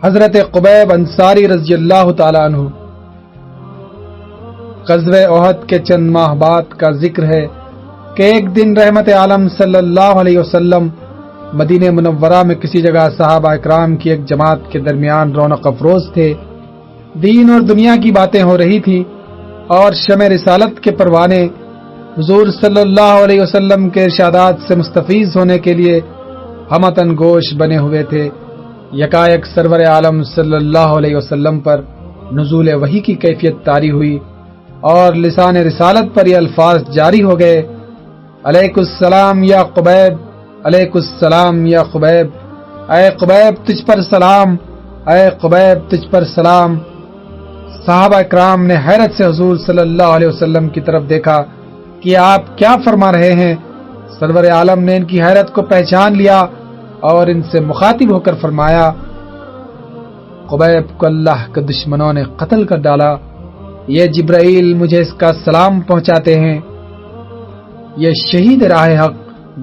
حضرت قبیب انصاری رضی اللہ تعالی عنہ۔ غزوہ احد کے چند ماہ بعد کا ذکر ہے کہ ایک دن رحمت عالم صلی اللہ علیہ وسلم مدینہ منورہ میں کسی جگہ صحابہ اکرام کی ایک جماعت کے درمیان رونق افروز تھے۔ دین اور دنیا کی باتیں ہو رہی تھی اور شمع رسالت کے پروانے حضور صلی اللہ علیہ وسلم کے ارشادات سے مستفیض ہونے کے لیے ہمتن گوش بنے ہوئے تھے۔ یکایک سرور عالم صلی اللہ علیہ وسلم پر نزول وحی کی کیفیت طاری ہوئی اور لسان رسالت پر یہ الفاظ جاری ہو گئے: علیک السلام یا قبیب، علیک السلام یا قبیب، اے قبیب تجھ پر سلام، اے قبیب تجھ پر سلام۔ صحابہ اکرام نے حیرت سے حضور صلی اللہ علیہ وسلم کی طرف دیکھا کہ آپ کیا فرما رہے ہیں۔ سرور عالم نے ان کی حیرت کو پہچان لیا اور ان سے مخاطب ہو کر فرمایا: قبیب کو اللہ کے دشمنوں نے قتل کر ڈالا، یہ جبرائیل مجھے اس کا سلام پہنچاتے ہیں۔ یہ شہید راہ حق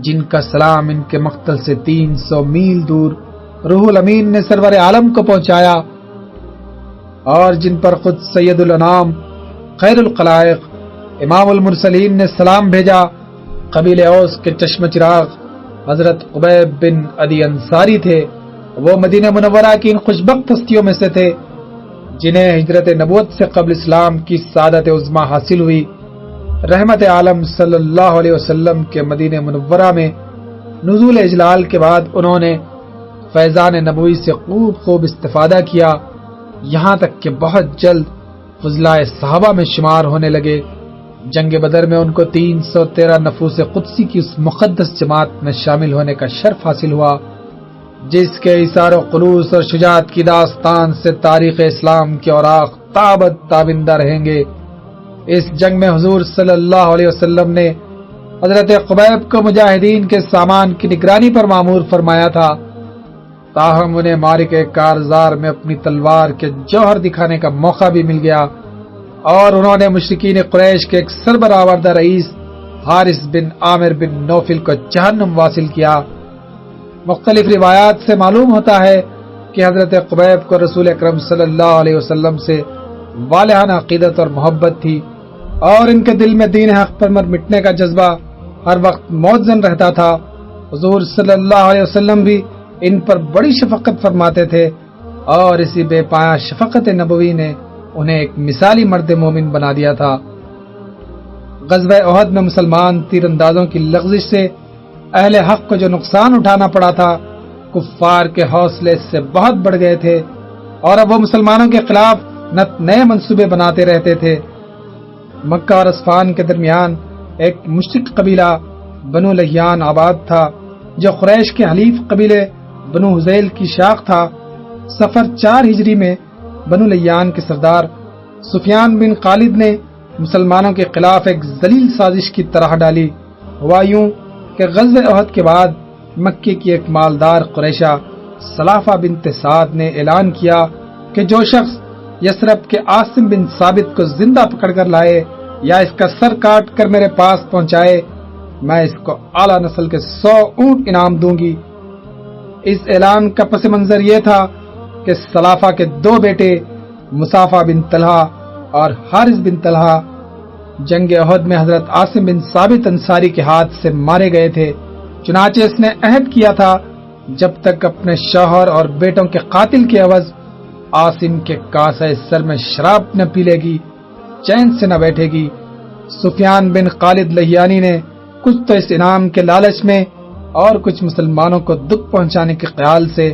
جن کا سلام ان کے مقتل سے 300 میل دور روح الامین نے سرور عالم کو پہنچایا، اور جن پر خود سید الانام خیر الخلائق امام المرسلین نے سلام بھیجا، قبیلہ اوس کے چشم چراغ حضرت قبیب بن عدی انصاری تھے۔ وہ مدینہ منورہ کی ان خوشبخت ہستیوں میں سے تھے جنہیں ہجرت نبوت سے قبل اسلام کی سعادت عظمیٰ حاصل ہوئی۔ رحمت عالم صلی اللہ علیہ وسلم کے مدینہ منورہ میں نزول اجلال کے بعد انہوں نے فیضان نبوی سے خوب استفادہ کیا، یہاں تک کہ بہت جلد فضلاء صحابہ میں شمار ہونے لگے۔ جنگ بدر میں ان کو 313 نفوس قدسی کی اس مقدس جماعت میں شامل ہونے کا شرف حاصل ہوا جس کے ایثار و خلوص اور شجاعت کی داستان سے تاریخ اسلام کے اوراق تابد تابندہ رہیں گے۔ اس جنگ میں حضور صلی اللہ علیہ وسلم نے حضرت قبیب کو مجاہدین کے سامان کی نگرانی پر مامور فرمایا تھا، تاہم انہیں معرکہ کارزار میں اپنی تلوار کے جوہر دکھانے کا موقع بھی مل گیا اور انہوں نے مشرکین قریش کے ایک سربراہ رئیس حارث بن عامر بن نوفل کو جہنم واصل کیا۔ مختلف روایات سے معلوم ہوتا ہے کہ حضرت قبیب کو رسول اکرم صلی اللہ علیہ وسلم سے والہانہ عقیدت اور محبت تھی اور ان کے دل میں دین حق پر مٹنے کا جذبہ ہر وقت موزن رہتا تھا۔ حضور صلی اللہ علیہ وسلم بھی ان پر بڑی شفقت فرماتے تھے اور اسی بے پایہ شفقت نبوی نے انہیں ایک مثالی مرد مومن بنا دیا تھا۔ غزوہ احد میں مسلمان تیر اندازوں کی لغزش سے اہل حق کو جو نقصان اٹھانا پڑا تھا، کفار کے حوصلے اس سے بہت بڑھ گئے تھے اور اب وہ مسلمانوں کے خلاف نئے منصوبے بناتے رہتے تھے۔ مکہ اور اصفہان کے درمیان ایک مشرک قبیلہ بنو لحیان آباد تھا جو قریش کے حلیف قبیلے بنو حذیل کی شاخ تھا۔ سفر 4 ہجری میں بنو لحیان کے سردار سفیان بن خالد نے مسلمانوں کے خلاف ایک ذلیل سازش کی طرح ڈالی۔ ہوا یوں کہ غزوہ احد کے بعد مکے کی ایک مالدار قریشہ سلافہ بنت سعد نے اعلان کیا کہ جو شخص یثرب کے عاصم بن ثابت کو زندہ پکڑ کر لائے یا اس کا سر کاٹ کر میرے پاس پہنچائے، میں اس کو اعلیٰ نسل کے 100 اونٹ انعام دوں گی۔ اس اعلان کا پس منظر یہ تھا کہ سلافہ کے 2 بیٹے مصافہ بن طلحہ اور حارث بن طلحہ جنگ احد میں حضرت عاصم بن ثابت انصاری کے ہاتھ سے مارے گئے تھے۔ چنانچہ اس نے عہد کیا تھا جب تک اپنے شوہر اور بیٹوں کے قاتل کے عوض عاصم کے کاسہ سر میں شراب نہ پی لے گی، چین سے نہ بیٹھے گی۔ سفیان بن خالد لحیانی نے کچھ تو اس انعام کے لالچ میں اور کچھ مسلمانوں کو دکھ پہنچانے کے خیال سے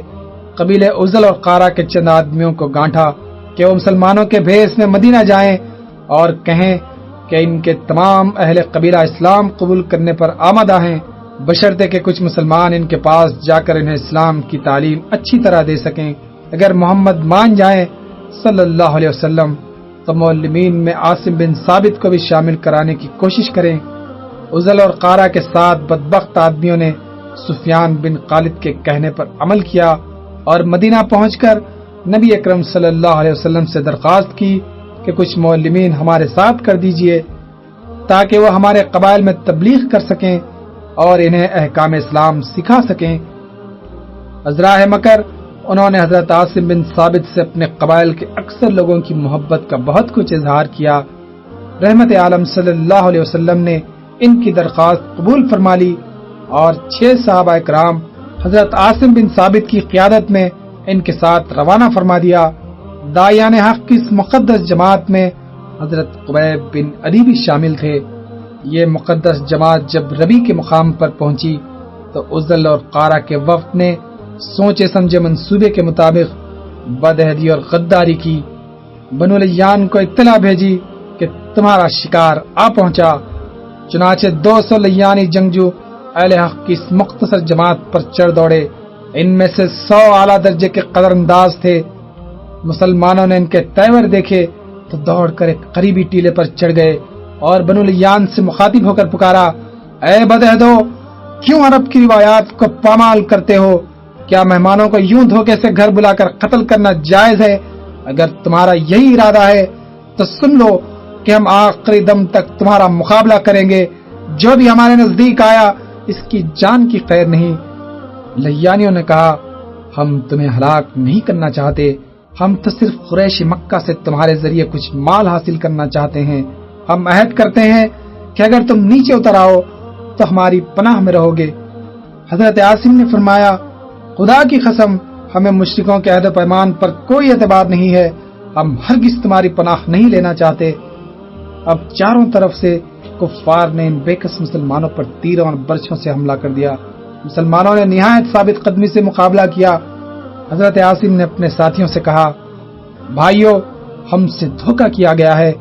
قبیلے عزل اور قارہ کے چند آدمیوں کو گانٹا کہ وہ مسلمانوں کے بھیس میں مدینہ جائیں اور کہیں کہ ان کے تمام اہل قبیلہ اسلام قبول کرنے پر آمادہ ہیں، بشرطے کہ کچھ مسلمان ان کے پاس جا کر انہیں اسلام کی تعلیم اچھی طرح دے سکیں۔ اگر محمد مان جائیں صلی اللہ علیہ وسلم تو معلمین میں عاصم بن ثابت کو بھی شامل کرانے کی کوشش کریں۔ عزل اور قارہ کے 7 بدبخت آدمیوں نے سفیان بن خالد کے کہنے پر عمل کیا اور مدینہ پہنچ کر نبی اکرم صلی اللہ علیہ وسلم سے درخواست کی کہ کچھ معلمین ہمارے ساتھ کر دیجئے تاکہ وہ ہمارے قبائل میں تبلیغ کر سکیں اور انہیں احکام اسلام سکھا سکیں۔ ازراہ مکر انہوں نے حضرت عاصم بن ثابت سے اپنے قبائل کے اکثر لوگوں کی محبت کا بہت کچھ اظہار کیا۔ رحمت عالم صلی اللہ علیہ وسلم نے ان کی درخواست قبول فرما لی اور 6 صحابہ کرام حضرت عاصم بن ثابت کی قیادت میں ان کے ساتھ روانہ فرما دیا۔ داعیان حق کی اس مقدس جماعت میں حضرت قبیب بن عدی بھی شامل تھے۔ یہ مقدس جماعت جب ربی کے مقام پر پہنچی تو عزل اور قارہ کے وفد نے سوچے سمجھے منصوبے کے مطابق بدعہدی اور غداری کی۔ بنو لیان کو اطلاع بھیجی کہ تمہارا شکار آ پہنچا۔ چنانچہ 200 لیانی جنگجو اہل حق کی اس مختصر جماعت پر چڑھ دوڑے۔ ان میں سے 100 اعلیٰ درجے کے قدر انداز تھے۔ مسلمانوں نے ان کے تیور دیکھے تو دوڑ کر ایک قریبی ٹیلے پر چڑھ گئے اور بنو لیان سے مخاطب ہو کر پکارا، اے بدعہدو، کیوں عرب کی روایات کو پامال کرتے ہو؟ کیا مہمانوں کو یوں دھوکے سے گھر بلا کر قتل کرنا جائز ہے؟ اگر تمہارا یہی ارادہ ہے تو سن لو کہ ہم آخری دم تک تمہارا مقابلہ کریں گے۔ جو بھی ہمارے نزدیک آیا اس کی جان کی خیر نہیں۔ لیانیوں نے کہا، ہم تمہیں ہلاک نہیں کرنا چاہتے، ہم تو صرف قریش مکہ سے تمہارے ذریعے کچھ مال حاصل کرنا چاہتے ہیں۔ ہم عہد کرتے ہیں کہ اگر تم نیچے اتر آؤ تو ہماری پناہ میں رہو گے۔ حضرت عاصم نے فرمایا، خدا کی قسم، ہمیں مشرکوں کے عہد و پیمان پر کوئی اعتبار نہیں ہے، ہم ہرگز تمہاری پناہ نہیں لینا چاہتے۔ اب چاروں طرف سے کفار نے ان بے کس مسلمانوں پر تیروں اور برچھوں سے حملہ کر دیا۔ مسلمانوں نے نہایت ثابت قدمی سے مقابلہ کیا۔ حضرت عاصم نے اپنے ساتھیوں سے کہا، بھائیو، ہم سے دھوکہ کیا گیا ہے،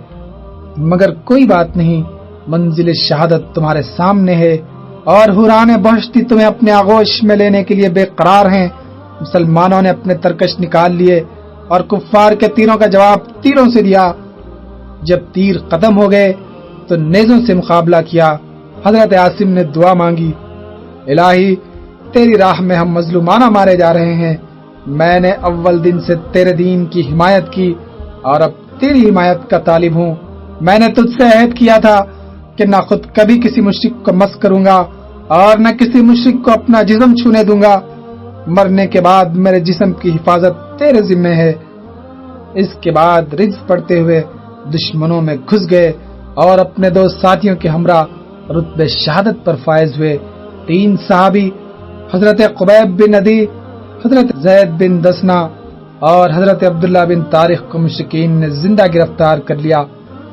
مگر کوئی بات نہیں، منزل شہادت تمہارے سامنے ہے اور حوران بہشتی تمہیں اپنے آغوش میں لینے کے لیے بے قرار ہیں۔ مسلمانوں نے اپنے ترکش نکال لیے اور کفار کے تیروں کا جواب تیروں سے دیا۔ جب تیر ختم ہو گئے تو نیزوں سے مقابلہ کیا۔ حضرت عاصم نے دعا مانگی، الہی، تیری راہ میں ہم مظلومانہ مارے جا رہے ہیں، میں نے اول دن سے تیرے دین کی حمایت کی اور اب تیری حمایت کا طالب ہوں۔ میں نے تجھ سے عہد کیا تھا کہ نہ خود کبھی کسی مشرک کو مس کروں گا اور نہ کسی مشرک کو اپنا جسم چھونے دوں گا۔ مرنے کے بعد میرے جسم کی حفاظت تیرے ذمہ ہے۔ اس کے بعد رجز پڑتے ہوئے دشمنوں میں گھس گئے اور اپنے 2 ساتھیوں کے ہمراہ رتبے شہادت پر فائز ہوئے۔ 3 صحابی حضرت قبیب بن عدی، حضرت زید بن دسنا اور حضرت عبداللہ بن طارق کو مشرکین نے زندہ گرفتار کر لیا۔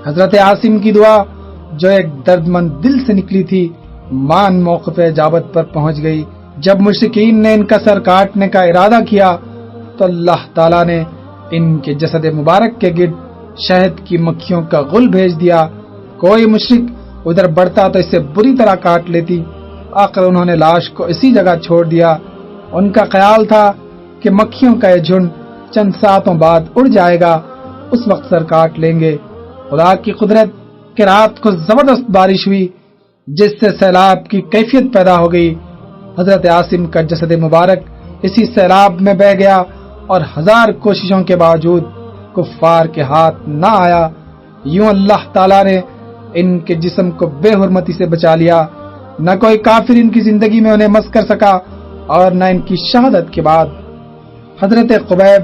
حضرت عاصم کی دعا جو ایک درد مند دل سے نکلی تھی مان موقف اجابت پر پہنچ گئی۔ جب مشرکین نے ان کا سر کاٹنے کا ارادہ کیا تو اللہ تعالیٰ نے ان کے جسد مبارک کے گرد شہد کی مکھیوں کا غل بھیج دیا۔ کوئی مشرک ادھر بڑھتا تو اسے بری طرح کاٹ لیتی۔ آخر انہوں نے لاش کو اسی جگہ چھوڑ دیا۔ ان کا خیال تھا کہ مکھیوں کا یہ جھنڈ چند ساعتوں بعد اڑ جائے گا، اس وقت سر کاٹ لیں گے۔ خدا کی قدرت کہ رات کو زبردست بارش ہوئی جس سے سیلاب کی کیفیت پیدا ہو گئی۔ حضرت عاصم کا جسد مبارک اسی سیلاب میں بہہ گیا اور 1000 کوششوں کے باوجود کفار کے ہاتھ نہ آیا۔ یوں اللہ تعالیٰ نے ان کے جسم کو بے حرمتی سے بچا لیا۔ نہ کوئی کافر ان کی زندگی میں انہیں مس کر سکا اور نہ ان کی شہادت کے بعد۔ حضرت قبیب،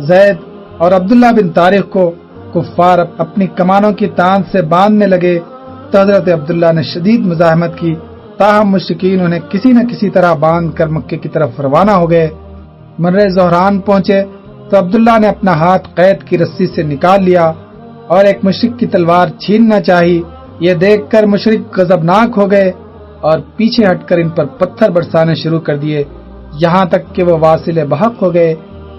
زید اور عبداللہ بن طارق کو کفار اپنی کمانوں کی تان سے باندھنے لگے تو حضرت عبداللہ نے شدید مزاحمت کی، تاہم مشرکین انہیں کسی نہ کسی طرح باندھ کر مکے کی طرف روانہ ہو گئے۔ مرے زہران پہنچے تو عبداللہ نے اپنا ہاتھ قید کی رسی سے نکال لیا اور ایک مشرک کی تلوار چھیننا چاہی۔ یہ دیکھ کر مشرک غضبناک ہو گئے اور پیچھے ہٹ کر ان پر پتھر برسانے شروع کر دیے، یہاں تک کہ وہ واصل بحق ہو گئے۔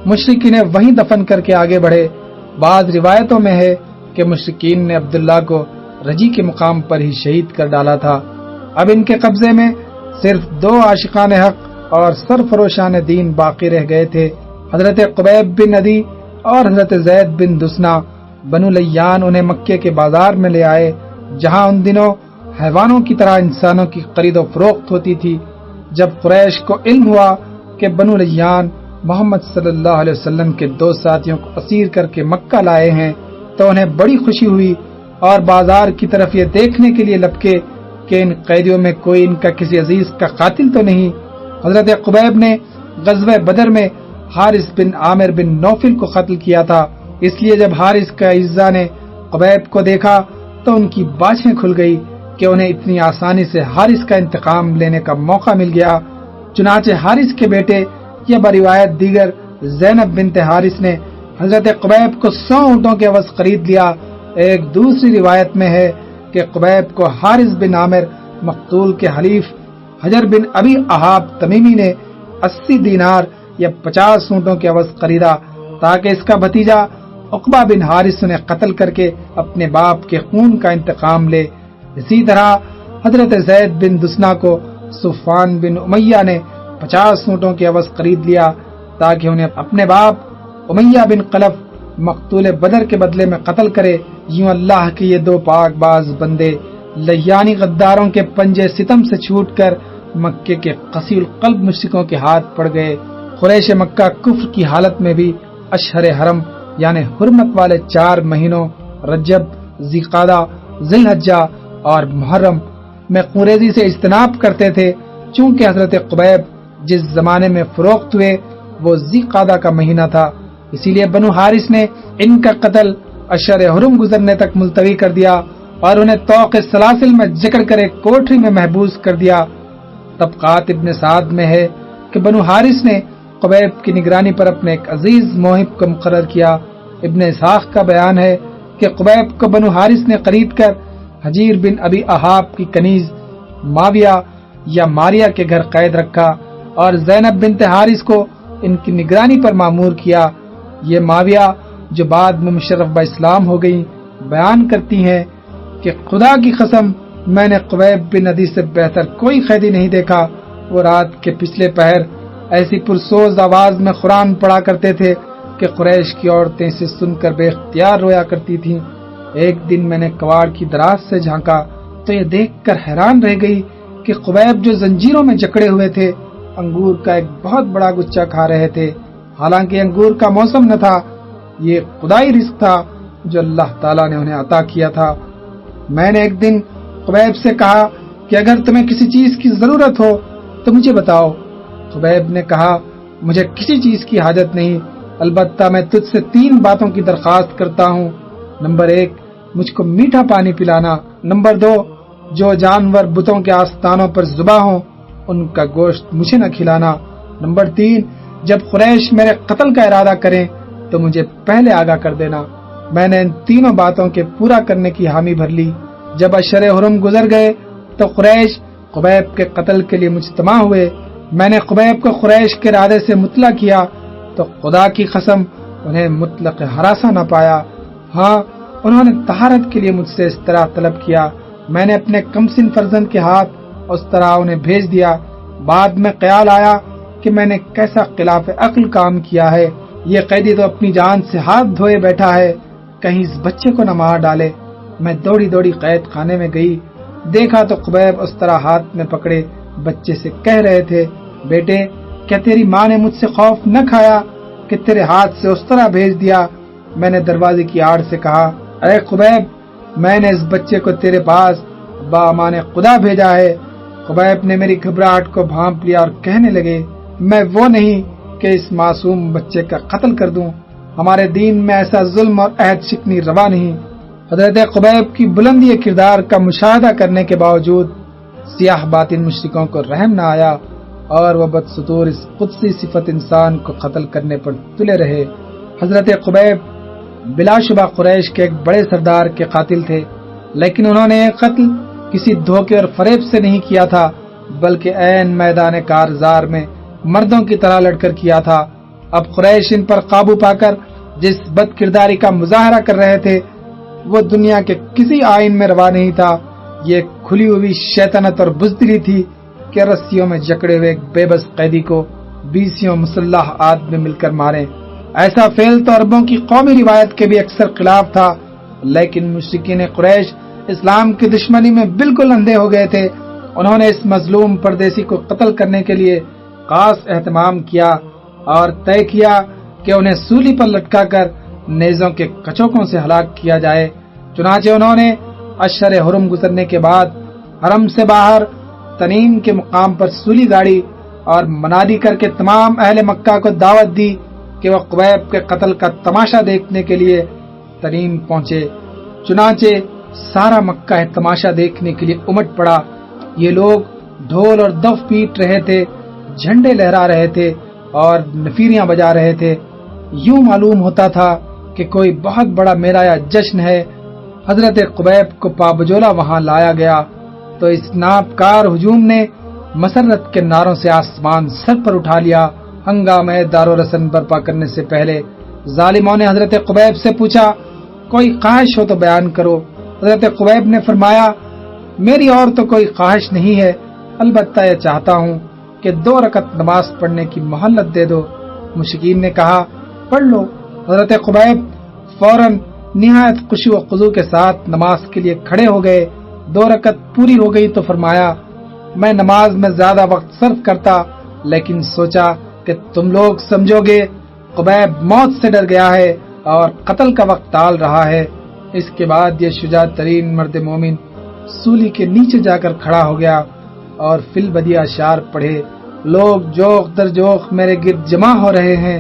مشرک انہیں وہیں دفن کر کے آگے بڑھے۔ بعض روایتوں میں ہے کہ مشرکین نے عبداللہ کو رجی کے مقام پر ہی شہید کر ڈالا تھا۔ اب ان کے قبضے میں صرف 2 عاشقان حق اور سرفروشان دین باقی رہ گئے تھے، حضرت قبیب بن عدی اور حضرت زید بن دسنا۔ بنو لیان انہیں مکے کے بازار میں لے آئے جہاں ان دنوں حیوانوں کی طرح انسانوں کی خرید و فروخت ہوتی تھی۔ جب قریش کو علم ہوا کہ بنو لیان محمد صلی اللہ علیہ وسلم کے 2 ساتھیوں کو اسیر کر کے مکہ لائے ہیں تو انہیں بڑی خوشی ہوئی اور بازار کی طرف یہ دیکھنے کے لیے لپکے کہ ان قیدیوں میں کوئی ان کا کسی عزیز کا قاتل تو نہیں۔ حضرت قبیب نے غزوہ بدر میں حارث بن عامر بن نوفل کو قتل کیا تھا۔ اس لیے جب حارث کا اعزا نے قبیب کو دیکھا تو ان کی باچھیں کھل گئی کہ انہیں اتنی آسانی سے حارث کا انتقام لینے کا موقع مل گیا۔ چنانچہ حارث کے بیٹے یا بروایت دیگر زینب بنت حارث نے حضرت قبیب کو 100 اونٹوں کے عوض خرید لیا۔ ایک دوسری روایت میں ہے کہ قبیب کو حارث بن عامر مقتول کے حلیف حجر بن ابی احاب تمیمی نے 80 دینار یا 50 اونٹوں کے عوض خریدا تاکہ اس کا بھتیجا عقبہ بن حارث نے قتل کر کے اپنے باپ کے خون کا انتقام لے۔ اسی طرح حضرت زید بن دسنا کو صفوان بن امیہ نے 50 اونٹوں کے عوض خرید لیا تاکہ انہیں اپنے باپ امیہ بن خلف مقتول بدر کے بدلے میں قتل کرے۔ یوں اللہ کے یہ دو پاک باز بندے لیانی غداروں کے پنجے ستم سے چھوٹ کر مکے کے قسی القلب مشرکوں کے ہاتھ پڑ گئے۔ قریش مکہ کفر کی حالت میں بھی اشہر حرم یعنی حرمت والے 4 مہینوں رجب، ذی القعدہ، ذی الحجہ اور محرم میں قریظی سے اجتناب کرتے تھے۔ چونکہ حضرت قبیب جس زمانے میں فروخت ہوئے وہ ذی القعدہ کا مہینہ تھا، اسی لیے بنو حارث نے ان کا قتل اشہر حرم گزرنے تک ملتوی کر دیا اور انہیں طوق سلاسل میں جکڑ کر ایک کوٹری میں محبوس کر دیا۔ طبقات ابن سعد میں ہے کہ بنو حارث نے قبیب کی نگرانی پر اپنے ایک عزیز موہب کو مقرر کیا۔ ابن اسحاق کا بیان ہے کہ قبیب کو بنو حارث نے خرید کر حجیر بن ابی احاب کی کنیز ماویہ یا ماریا کے گھر قید رکھا اور زینب بنت حارث کو ان کی نگرانی پر مامور کیا۔ یہ ماویہ جو بعد میں مشرف با اسلام ہو گئی بیان کرتی ہیں کہ خدا کی قسم میں نے قبیب بن عدی سے بہتر کوئی قیدی نہیں دیکھا۔ وہ رات کے پچھلے پہر ایسی پرسوز آواز میں قرآن پڑھا کرتے تھے کہ قریش کی عورتیں اسے سن کر بے اختیار رویا کرتی تھیں۔ ایک دن میں نے کواڑ کی دراز سے جھانکا تو یہ دیکھ کر حیران رہ گئی کہ قبیب جو زنجیروں میں جکڑے ہوئے تھے انگور کا ایک بہت بڑا گچھا کھا رہے تھے، حالانکہ انگور کا موسم نہ تھا۔ یہ خدائی رزق تھا جو اللہ تعالیٰ نے انہیں عطا کیا تھا۔ میں نے ایک دن قبیب سے کہا کہ اگر تمہیں کسی چیز کی ضرورت ہو تو مجھے بتاؤ۔ قبیب نے کہا مجھے کسی چیز کی حاجت نہیں، البتہ میں تجھ سے 3 باتوں کی درخواست کرتا ہوں۔ نمبر 1 مجھ کو میٹھا پانی پلانا، نمبر 2 جو جانور بتوں کے آستانوں پر ذبح ہوں ان کا گوشت مجھے نہ کھلانا، نمبر 3 جب قریش میرے قتل کا ارادہ کریں تو مجھے پہلے آگاہ کر دینا۔ میں نے ان 3 باتوں کے پورا کرنے کی حامی بھر لی۔ جب اشہر حرم گزر گئے تو قریش قبیب کے قتل کے لیے مجتمع ہوئے۔ میں نے قبیب کو قریش کے ارادے سے مطلع کیا تو خدا کی قسم انہیں مطلق ہراساں نہ پایا۔ ہاں انہوں نے طہارت کے لیے مجھ سے اس طرح طلب کیا، میں نے اپنے کمسن فرزند کے ہاتھ اس طرح انہیں بھیج دیا۔ بعد میں خیال آیا کہ میں نے کیسا خلاف عقل کام کیا ہے، یہ قیدی تو اپنی جان سے ہاتھ دھوئے بیٹھا ہے، کہیں اس بچے کو نہ مار ڈالے۔ میں دوڑی دوڑی قید خانے میں گئی، دیکھا تو قبیب اس طرح ہاتھ میں پکڑے بچے سے کہہ رہے تھے بیٹے کیا تیری ماں نے مجھ سے خوف نہ کھایا کہ تیرے ہاتھ سے اس طرح بھیج دیا؟ میں نے دروازے کی آڑ سے کہا اے قبیب میں نے اس بچے کو تیرے پاس بامان خدا بھیجا ہے۔ قبیب نے میری گھبراہٹ کو بھانپ لیا اور کہنے لگے میں وہ نہیں کہ اس معصوم بچے کا قتل کر دوں، ہمارے دین میں ایسا ظلم اور عہد شکنی روا نہیں۔ حضرت قبیب کی بلندی کردار کا مشاہدہ کرنے کے باوجود سیاہ باطن مشرکوں کو رحم نہ آیا اور وہ بدستور اس قدسی صفت انسان کو قتل کرنے پر تلے رہے۔ حضرت قبیب بلا شبہ قریش کے ایک بڑے سردار کے قاتل تھے، لیکن انہوں نے یہ قتل کسی دھوکے اور فریب سے نہیں کیا تھا، بلکہ عین میدان کارزار میں مردوں کی طرح لڑ کر کیا تھا۔ اب قریش ان پر قابو پا کر جس بد کرداری کا مظاہرہ کر رہے تھے وہ دنیا کے کسی آئین میں روا نہیں تھا۔ یہ کھلی ہوئی شیطنت اور بزدلی تھی کہ رسیوں میں جکڑے ہوئے ایک بے بس قیدی کو 20 مسلح آدمی مل کر مارے۔ ایسا فعل تو عربوں کی قومی روایت کے بھی اکثر خلاف تھا، لیکن مشرکین قریش اسلام کی دشمنی میں بالکل اندھے ہو گئے تھے۔ انہوں نے اس مظلوم پردیسی کو قتل کرنے کے لیے خاص اہتمام کیا اور طے کیا کہ انہیں سولی پر لٹکا کر نیزوں کے کچوکوں سے ہلاک کیا جائے۔ چنانچہ انہوں نے اشہر حرم گزرنے کے بعد حرم سے باہر تنیم کے مقام پر سولی گاڑی اور منادی کر کے تمام اہل مکہ کو دعوت دی کہ وہ قبیب کے قتل کا تماشا دیکھنے کے لیے تنعیم پہنچے۔ چنانچہ سارا مکہ تماشا دیکھنے کے لیے امٹ پڑا۔ یہ لوگ ڈھول اور دف پیٹ رہے تھے، جھنڈے لہرا رہے تھے اور نفیریاں بجا رہے تھے۔ یوں معلوم ہوتا تھا کہ کوئی بہت بڑا میلہ یا جشن ہے۔ حضرت قبیب کو پابجولہ وہاں لایا گیا تو اس ناپکار ہجوم نے مسرت کے نعروں سے آسمان سر پر اٹھا لیا۔ ہنگامہ دار و رسن برپا کرنے سے پہلے ظالموں نے حضرت قبیب سے پوچھا، کوئی خواہش ہو تو بیان کرو۔ حضرت قبیب نے فرمایا، میری اور تو کوئی خواہش نہیں ہے، البتہ یہ چاہتا ہوں کہ 2 رکعت نماز پڑھنے کی مہلت دے دو۔ مشرکین نے کہا، پڑھ لو۔ حضرت قبیب فوراً نہایت خشوع و خضوع کے ساتھ نماز کے لیے کھڑے ہو گئے۔ 2 رکعت پوری ہو گئی تو فرمایا، میں نماز میں زیادہ وقت صرف کرتا، لیکن سوچا کہ تم لوگ سمجھو گے قبیب موت سے ڈر گیا ہے اور قتل کا وقت ٹال رہا ہے۔ اس کے بعد یہ شجاع ترین مرد مومن سولی کے نیچے جا کر کھڑا ہو گیا اور فی البدیہ اشعار پڑھے۔ لوگ جوق در جوق میرے گرد جمع ہو رہے ہیں،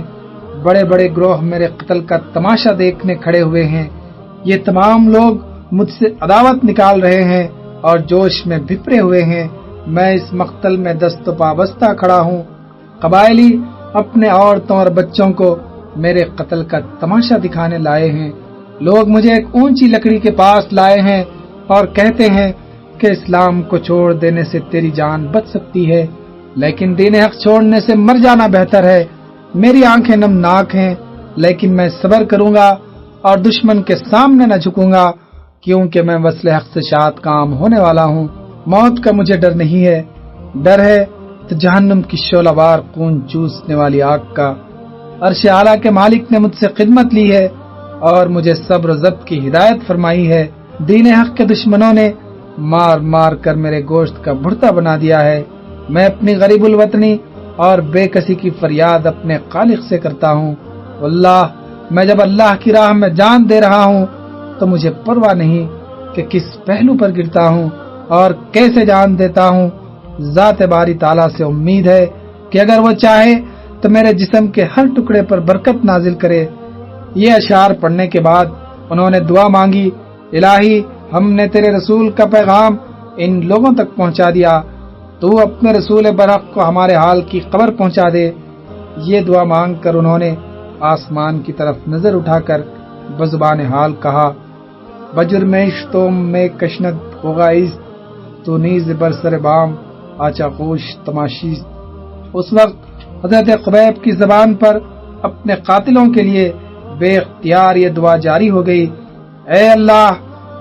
بڑے بڑے گروہ میرے قتل کا تماشا دیکھنے کھڑے ہوئے ہیں۔ یہ تمام لوگ مجھ سے عداوت نکال رہے ہیں اور جوش میں بھپرے ہوئے ہیں۔ میں اس مقتل میں دست و پابستہ کھڑا ہوں۔ قبائلی اپنے عورتوں اور بچوں کو میرے قتل کا تماشا دکھانے لائے ہیں۔ لوگ مجھے ایک اونچی لکڑی کے پاس لائے ہیں اور کہتے ہیں کہ اسلام کو چھوڑ دینے سے تیری جان بچ سکتی ہے، لیکن دین حق چھوڑنے سے مر جانا بہتر ہے۔ میری آنکھیں نمناک ہیں، لیکن میں صبر کروں گا اور دشمن کے سامنے نہ جھکوں گا، کیونکہ میں وصل حق سے شاد کام ہونے والا ہوں۔ موت کا مجھے ڈر نہیں ہے، ڈر ہے تو جہنم کی شعلہ وار خون چوسنے والی آگ کا۔ عرش اعلیٰ کے مالک نے مجھ سے خدمت لی ہے اور مجھے صبر و ضبط کی ہدایت فرمائی ہے۔ دین حق کے دشمنوں نے مار مار کر میرے گوشت کا بھرتا بنا دیا ہے۔ میں اپنی غریب الوطنی اور بے کسی کی فریاد اپنے خالق سے کرتا ہوں۔ واللہ میں جب اللہ کی راہ میں جان دے رہا ہوں تو مجھے پرواہ نہیں کہ کس پہلو پر گرتا ہوں اور کیسے جان دیتا ہوں۔ ذات باری تعالیٰ سے امید ہے کہ اگر وہ چاہے تو میرے جسم کے ہر ٹکڑے پر برکت نازل کرے۔ یہ اشعار پڑھنے کے بعد انہوں نے دعا مانگی، الہی ہم نے تیرے رسول کا پیغام ان لوگوں تک پہنچا دیا، تو اپنے رسول برحق کو ہمارے حال کی خبر پہنچا دے۔ یہ دعا مانگ کر انہوں نے آسمان کی طرف نظر اٹھا کر بزبان حال کہا، بجرمش توم میں کشند ہوگا اس تو نیز برسر بام آچا خوش تماشی۔ اس وقت حضرت قبیب کی زبان پر اپنے قاتلوں کے لیے بے اختیار یہ دعا جاری ہو گئی، اے اللہ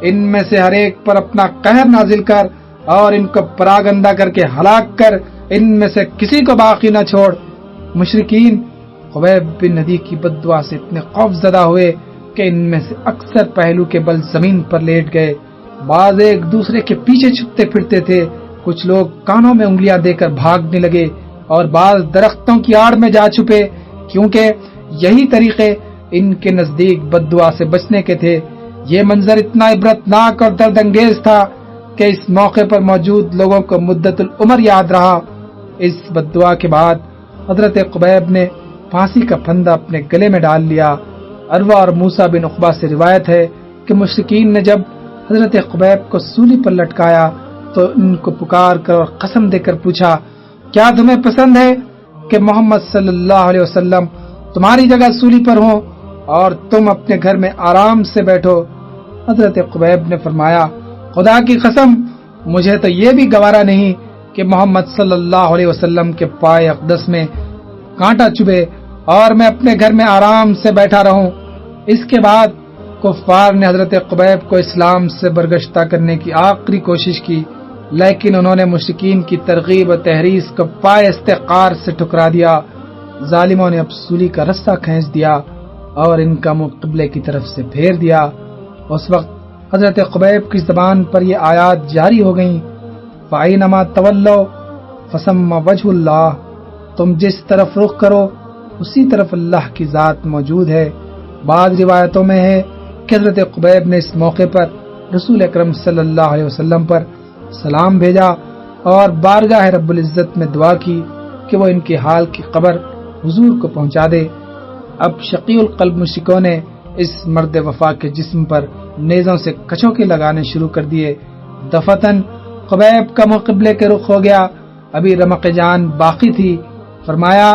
ان میں سے ہر ایک پر اپنا قہر نازل کر اور ان کو پراگندہ کر کے ہلاک کر، ان میں سے کسی کو باقی نہ چھوڑ۔ مشرکین قبیب بن ندی کی بد دعا سے اتنے خوف زدہ ہوئے کہ ان میں سے اکثر پہلو کے بل زمین پر لیٹ گئے۔ بعض ایک دوسرے کے پیچھے چھپتے پھرتے تھے، کچھ لوگ کانوں میں انگلیاں دے کر بھاگنے لگے اور بعض درختوں کی آڑ میں جا چھپے، کیونکہ یہی طریقے ان کے نزدیک بد دعا سے بچنے کے تھے۔ یہ منظر اتنا عبرتناک اور درد انگیز تھا کہ اس موقع پر موجود لوگوں کو مدت العمر یاد رہا۔ اس بد دعا کے بعد حضرت قبیب نے پھانسی کا پھندا اپنے گلے میں ڈال لیا۔ عروہ اور موسیٰ بن عقبہ سے روایت ہے کہ مشرکین نے جب حضرت قبیب کو سولی پر لٹکایا تو ان کو پکار کر اور قسم دے کر پوچھا، کیا تمہیں پسند ہے کہ محمد صلی اللہ علیہ وسلم تمہاری جگہ سولی پر ہوں اور تم اپنے گھر میں آرام سے بیٹھو؟ حضرت قبیب نے فرمایا، خدا کی قسم مجھے تو یہ بھی گوارا نہیں کہ محمد صلی اللہ علیہ وسلم کے پائے اقدس میں کانٹا چبھے اور میں اپنے گھر میں آرام سے بیٹھا رہوں۔ اس کے بعد کفار نے حضرت قبیب کو اسلام سے برگشتہ کرنے کی آخری کوشش کی، لیکن انہوں نے مشرکین کی ترغیب و تحریض کو پائے استحقار سے ٹھکرا دیا۔ ظالموں نے اب سولی کا رستہ کھینچ دیا اور ان کا منہ قبلے کی طرف سے پھیر دیا۔ اس وقت حضرت قبیب کی زبان پر یہ آیات جاری ہو گئیں، فَأَيْنَمَا تَوَلَّوْا فَثَمَّ وَجْهُ اللَّهِ، تم جس طرف رخ کرو اسی طرف اللہ کی ذات موجود ہے۔ بعض روایتوں میں ہے کہ حضرت قبیب نے اس موقع پر رسول اکرم صلی اللہ علیہ وسلم پر سلام بھیجا اور بارگاہ رب العزت میں دعا کی کہ وہ ان کے حال کی خبر حضور کو پہنچا دے۔ اب شقی القلب مشرکوں نے اس مرد وفا کے جسم پر نیزوں سے کچھوکے لگانے شروع کر دیے۔ دفتن خبیب کا منہ قبلے کے رخ ہو گیا۔ ابھی رمق جان باقی تھی۔ فرمایا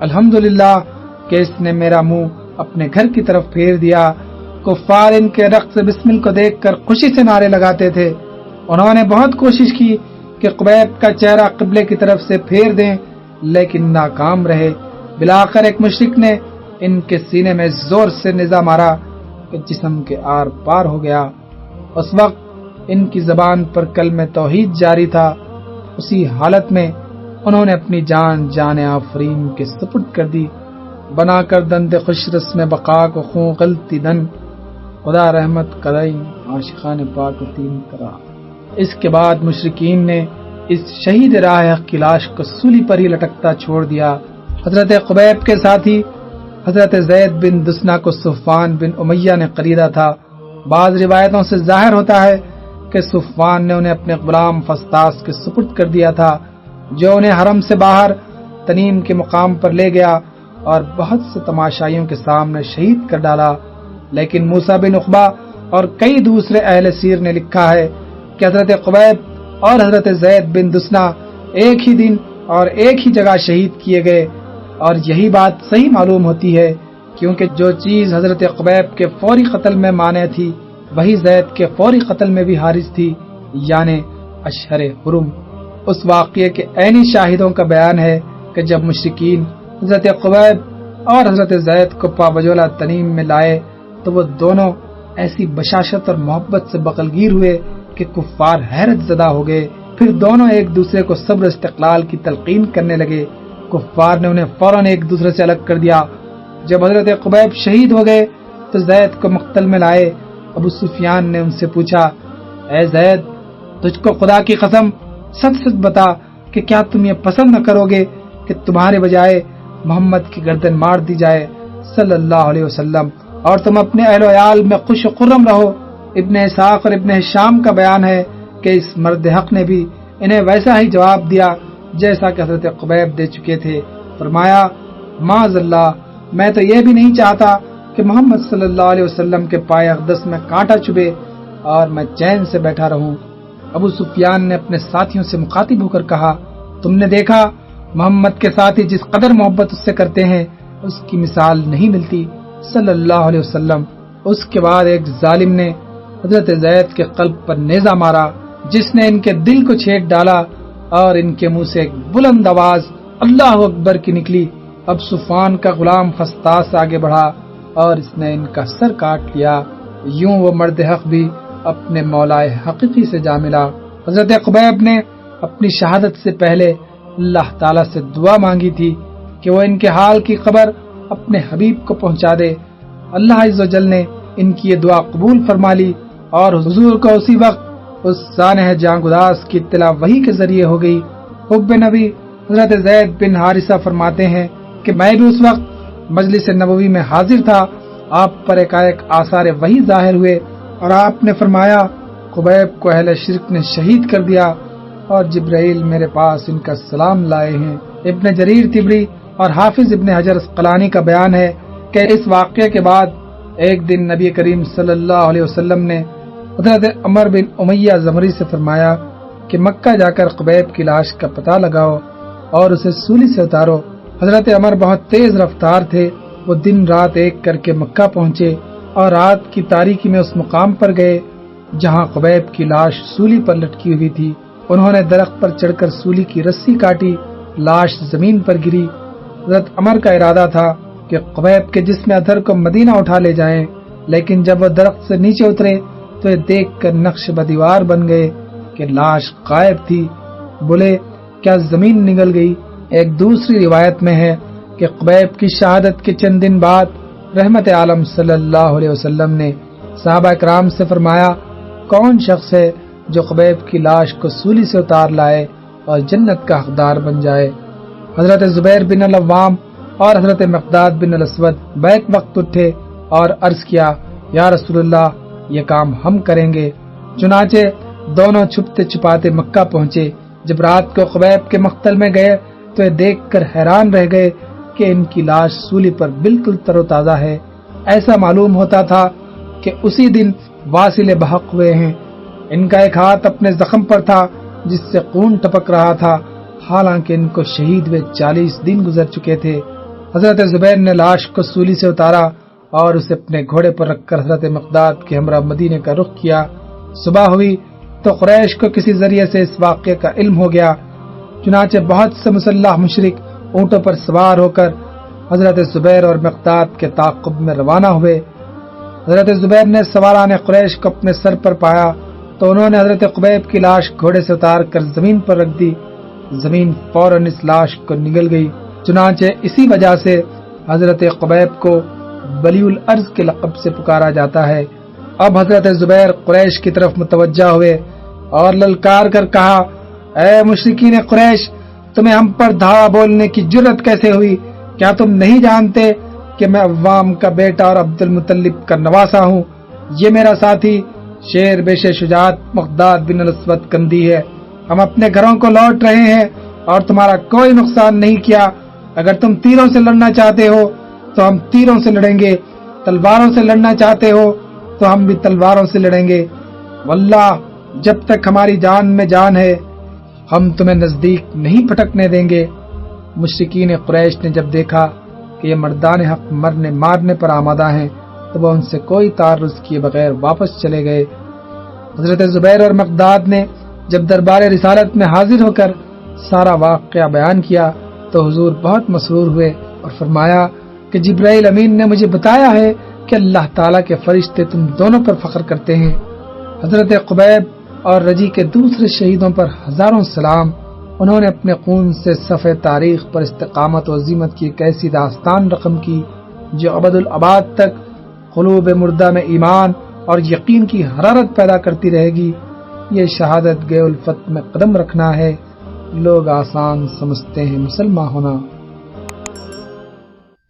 الحمدللہ کہ اس نے میرا منہ اپنے گھر کی طرف پھیر دیا۔ کفار ان کے رقص بسمل کو دیکھ کر خوشی سے نعرے لگاتے تھے۔ انہوں نے بہت کوشش کی کہ خبیب کا چہرہ قبلے کی طرف سے پھیر دیں، لیکن ناکام رہے۔ بلاخر ایک مشرک نے ان کے سینے میں زور سے نیزہ مارا کہ جسم کے آر پار ہو گیا۔ اس وقت ان کی زبان پر کلمہ توحید جاری تھا۔ اسی حالت میں انہوں نے اپنی جان آفرین کے سپرد کر دی۔ بنا کر دند خوش رسم بقا کو خوں غلطی دن، خدا رحمت کریں عاشقان پاک تین کرا۔ اس کے بعد مشرکین نے اس شہید راہ حق کی لاش کو سولی پر ہی لٹکتا چھوڑ دیا۔ حضرت خبیب کے ساتھی حضرت زید بن دسنا کو صفوان بن امیہ نے خریدا تھا۔ بعض روایتوں سے ظاہر ہوتا ہے کہ صفوان نے انہیں اپنے غلام فستاس کے سپرد کر دیا تھا، جو انہیں حرم سے باہر تنیم کے مقام پر لے گیا اور بہت سے تماشائیوں کے سامنے شہید کر ڈالا۔ لیکن موسیٰ بن عقبہ اور کئی دوسرے اہل سیر نے لکھا ہے کہ حضرت خبیب اور حضرت زید بن دسنا ایک ہی دن اور ایک ہی جگہ شہید کیے گئے، اور یہی بات صحیح معلوم ہوتی ہے کیونکہ جو چیز حضرت خبیب کے فوری قتل میں مانع تھی وہی زید کے فوری قتل میں بھی حارث تھی، یعنی اشہر حرم۔ اس واقعے کے عینی شاہدوں کا بیان ہے کہ جب مشرکین حضرت خبیب اور حضرت زید کو پابجولہ تنیم میں لائے تو وہ دونوں ایسی بشاشت اور محبت سے بغلگیر ہوئے کہ کفار حیرت زدہ ہو گئے۔ پھر دونوں ایک دوسرے کو صبر استقلال کی تلقین کرنے لگے۔ کفار نے انہیں فوراً ایک دوسرے سے الگ کر دیا۔ جب حضرت خبیب شہید ہو گئے تو زید کو مقتل میں لائے۔ ابو سفیان نے ان سے پوچھا، اے زید، تجھ کو خدا کی قسم سچ سچ بتا کہ کیا تم یہ پسند نہ کرو گے کہ تمہارے بجائے محمد کی گردن مار دی جائے صلی اللہ علیہ وسلم، اور تم اپنے اہل و عیال میں خوش و خرم رہو۔ ابن اسحاق اور ابن ہشام کا بیان ہے کہ اس مرد حق نے بھی انہیں ویسا ہی جواب دیا جیسا کہ حضرت خبیب دے چکے تھے۔ فرمایا معاذ اللہ، میں تو یہ بھی نہیں چاہتا کہ محمد صلی اللہ علیہ وسلم کے پائے اقدس میں کانٹا چبھے اور میں چین سے بیٹھا رہوں۔ ابو سفیان نے اپنے ساتھیوں سے مخاطب ہو کر کہا، تم نے دیکھا محمد کے ساتھی جس قدر محبت اس سے کرتے ہیں اس کی مثال نہیں ملتی صلی اللہ علیہ وسلم۔ اس کے بعد ایک ظالم نے حضرت زید کے قلب پر نیزہ مارا جس نے ان کے دل کو چھید ڈالا اور ان کے منہ سے ایک بلند آواز اللہ اکبر کی نکلی۔ اب صفوان کا غلام فستاس آگے بڑھا اور اس نے ان کا سر کاٹ لیا۔ یوں وہ مرد حق بھی اپنے مولا حقیقی سے جا ملا۔ حضرت خبیب نے اپنی شہادت سے پہلے اللہ تعالیٰ سے دعا مانگی تھی کہ وہ ان کے حال کی خبر اپنے حبیب کو پہنچا دے۔ اللہ عز و جل نے ان کی یہ دعا قبول فرما لی اور حضور کو اسی وقت اس سانحہ جاں-گداز کی اطلاع وحی کے ذریعے ہو گئی۔ حب نبی حضرت زید بن حارثہ فرماتے ہیں کہ میں بھی اس وقت مجلس نبوی میں حاضر تھا۔ آپ پر ایک آثار وحی ظاہر ہوئے اور آپ نے فرمایا خبیب کو اہل شرک نے شہید کر دیا اور جبرائیل میرے پاس ان کا سلام لائے ہیں۔ ابن جریر طبری اور حافظ ابن حجر اسقلانی کا بیان ہے کہ اس واقعے کے بعد ایک دن نبی کریم صلی اللہ علیہ وسلم نے حضرت عمر بن امیہ زمری سے فرمایا کہ مکہ جا کر خبیب کی لاش کا پتہ لگاؤ اور اسے سولی سے اتارو۔ حضرت عمر بہت تیز رفتار تھے۔ وہ دن رات ایک کر کے مکہ پہنچے اور رات کی تاریکی میں اس مقام پر گئے جہاں خبیب کی لاش سولی پر لٹکی ہوئی تھی۔ انہوں نے درخت پر چڑھ کر سولی کی رسی کاٹی، لاش زمین پر گری۔ حضرت عمر کا ارادہ تھا کہ خبیب کے جسم اطہر کو مدینہ اٹھا لے جائیں، لیکن جب وہ درخت سے نیچے اترے تو یہ دیکھ کر نقش بدیوار بن گئے کہ لاش غائب تھی۔ بولے کیا زمین نگل گئی؟ ایک دوسری روایت میں ہے کہ خبیب کی شہادت کے چند دن بعد رحمت عالم صلی اللہ علیہ وسلم نے صحابہ کرام سے فرمایا کون شخص ہے جو خبیب کی لاش کو سولی سے اتار لائے اور جنت کا حقدار بن جائے؟ حضرت زبیر بن العوام اور حضرت مقداد بن الاسود بیک وقت اٹھے اور عرض کیا یا رسول اللہ یہ کام ہم کریں گے۔ چنانچہ دونوں چھپتے چھپاتے مکہ پہنچے۔ جب رات کو خبیب کے مقتل میں گئے تو یہ دیکھ کر حیران رہ گئے کہ ان کی لاش سولی پر بالکل تر و تازہ ہے۔ ایسا معلوم ہوتا تھا کہ اسی دن واصل بحق ہوئے ہیں۔ ان کا ایک ہاتھ اپنے زخم پر تھا جس سے خون ٹپک رہا تھا، حالانکہ ان کو شہید ہوئے 40 دن گزر چکے تھے۔ حضرت زبیر نے لاش کو سولی سے اتارا اور اسے اپنے گھوڑے پر رکھ کر حضرت مقداد کے ہمراہ مدینے کا رخ کیا۔ صبح ہوئی تو قریش کو کسی ذریعے سے اس واقعے کا علم ہو گیا، چنانچہ بہت سے مسلح مشرک اونٹوں پر سوار ہو کر حضرت زبیر اور مقداد کے تعاقب میں روانہ ہوئے۔ حضرت زبیر نے سواران قریش کو اپنے سر پر پایا تو انہوں نے حضرت قبیب کی لاش گھوڑے سے اتار کر زمین پر رکھ دی۔ زمین فوراً اس لاش کو نگل گئی، چنانچہ اسی وجہ سے حضرت قبیب کو ولی الارض کے لقب سے پکارا جاتا ہے۔ اب حضرت زبیر قریش کی طرف متوجہ ہوئے اور للکار کر کہا، اے مشرکین قریش، تمہیں ہم پر دھاوا بولنے کی جرت کیسے ہوئی؟ کیا تم نہیں جانتے کہ میں عوام کا بیٹا اور عبد المطلب کا نواسا ہوں؟ یہ میرا ساتھی شیر بیش شجاعت مقداد بن الاسود کندی ہے۔ ہم اپنے گھروں کو لوٹ رہے ہیں اور تمہارا کوئی نقصان نہیں کیا۔ اگر تم تیروں سے لڑنا چاہتے ہو تو ہم تیروں سے لڑیں گے، تلواروں سے لڑنا چاہتے ہو تو ہم بھی تلواروں سے لڑیں گے۔ واللہ جب تک ہماری جان میں جان ہے ہم تمہیں نزدیک نہیں پھٹکنے دیں گے۔ مشرکین قریش نے جب دیکھا کہ یہ مردان حق مرنے مارنے پر آمادہ ہیں تو وہ ان سے کوئی تعرض کیے بغیر واپس چلے گئے۔ حضرت زبیر اور مقداد نے جب دربار رسالت میں حاضر ہو کر سارا واقعہ بیان کیا تو حضور بہت مسرور ہوئے اور فرمایا کہ جبرائیل امین نے مجھے بتایا ہے کہ اللہ تعالیٰ کے فرشتے تم دونوں پر فخر کرتے ہیں۔ حضرت قبیب اور رجی کے دوسرے شہیدوں پر ہزاروں سلام۔ انہوں نے اپنے خون سے صفحہ تاریخ پر استقامت و عزیمت کی ایک ایسی داستان رقم کی جو ابد الاباد تک قلوب مردہ میں ایمان اور یقین کی حرارت پیدا کرتی رہے گی۔ یہ شہادت گئے الفت میں قدم رکھنا ہے۔ لوگ آسان سمجھتے ہیں مسلمان ہونا۔